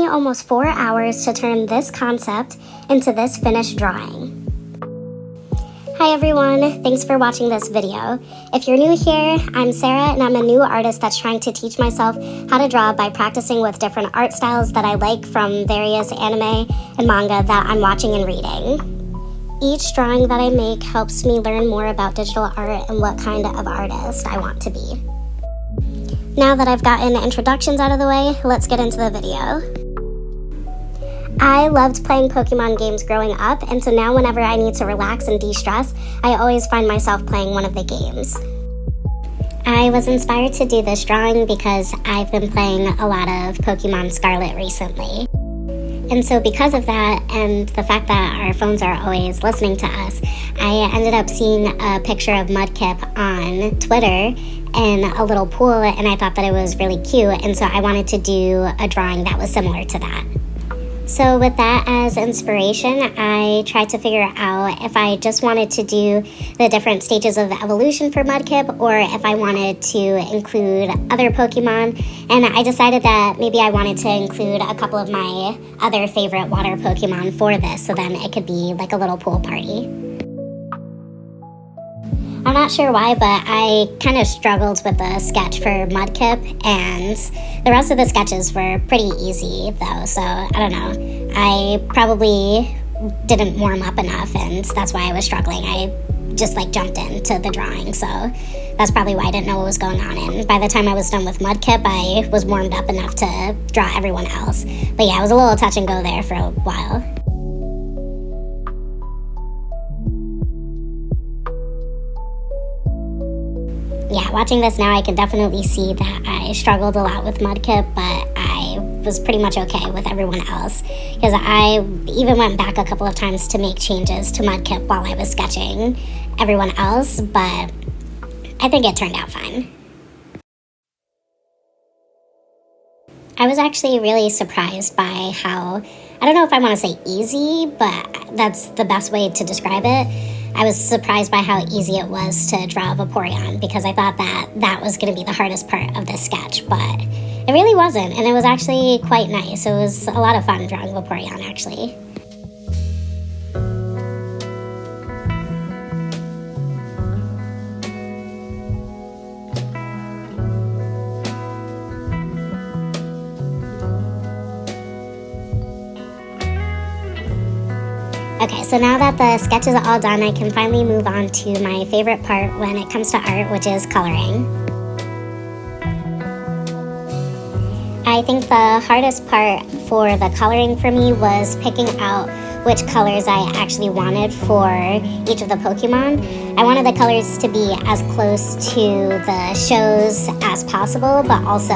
almost 4 hours to turn this concept into this finished drawing. Hi everyone, thanks for watching this video. If you're new here, I'm Sarah and I'm a new artist that's trying to teach myself how to draw by practicing with different art styles that I like from various anime and manga that I'm watching and reading. Each drawing that I make helps me learn more about digital art and what kind of artist I want to be. Now that I've gotten introductions out of the way, let's get into the video. I loved playing Pokemon games growing up, and so now whenever I need to relax and de-stress, I always find myself playing one of the games. I was inspired to do this drawing because I've been playing a lot of Pokemon Scarlet recently. And so because of that, and the fact that our phones are always listening to us, I ended up seeing a picture of Mudkip on Twitter in a little pool, and I thought that it was really cute, and so I wanted to do a drawing that was similar to that. So with that as inspiration, I tried to figure out if I just wanted to do the different stages of evolution for Mudkip or if I wanted to include other Pokemon. And I decided that maybe I wanted to include a couple of my other favorite water Pokemon for this, so then it could be like a little pool party. I'm not sure why, but I kind of struggled with the sketch for Mudkip, and the rest of the sketches were pretty easy though, so I don't know. I probably didn't warm up enough, and that's why I was struggling. I just jumped into the drawing, so that's probably why I didn't know what was going on. And by the time I was done with Mudkip, I was warmed up enough to draw everyone else. But yeah, it was a little touch and go there for a while. Yeah, watching this now, I can definitely see that I struggled a lot with Mudkip, but I was pretty much okay with everyone else, because I even went back a couple of times to make changes to Mudkip while I was sketching everyone else, but I think it turned out fine. I was actually really surprised by how, I don't know if I want to say easy, but that's the best way to describe it. I was surprised by how easy it was to draw Vaporeon, because I thought that was going to be the hardest part of this sketch, but it really wasn't, and it was actually quite nice. It was a lot of fun drawing Vaporeon, actually. Okay, so now that the sketch is all done, I can finally move on to my favorite part when it comes to art, which is coloring. I think the hardest part for the coloring for me was picking out which colors I actually wanted for each of the Pokemon. I wanted the colors to be as close to the shows as possible, but also,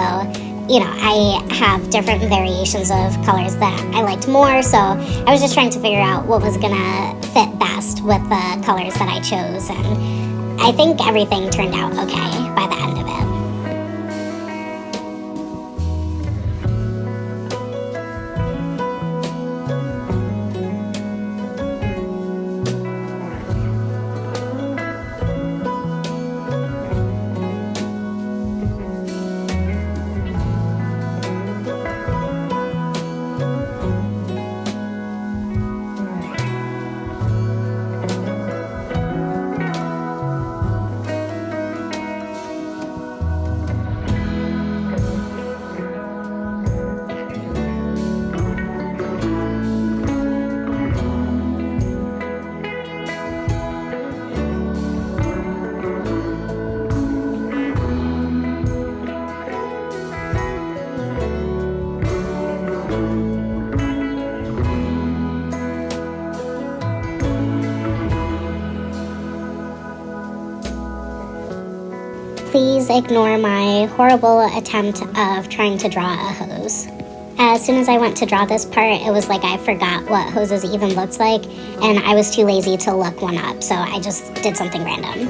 you know, I have different variations of colors that I liked more, so I was just trying to figure out what was gonna fit best with the colors that I chose, and I think everything turned out okay by the end of it. Please ignore my horrible attempt of trying to draw a hose. As soon as I went to draw this part, it was like I forgot what hoses even looked like, and I was too lazy to look one up, so I just did something random.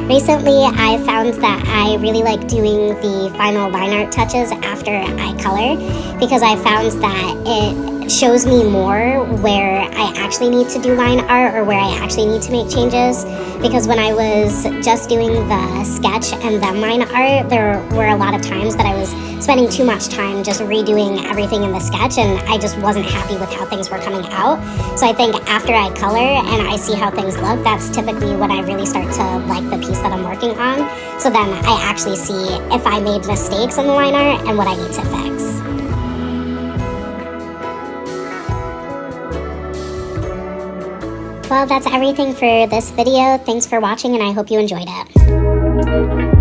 Recently, I found that I really like doing the final line art touches after I color because I found that it shows me more where I actually need to do line art or where I actually need to make changes. Because when I was just doing the sketch and then line art, there were a lot of times that I was spending too much time just redoing everything in the sketch, and I just wasn't happy with how things were coming out. So I think after I color and I see how things look, that's typically when I really start to like the piece that I'm working on. So then I actually see if I made mistakes in the line art and what I need to fix. Well, that's everything for this video. Thanks for watching, and I hope you enjoyed it.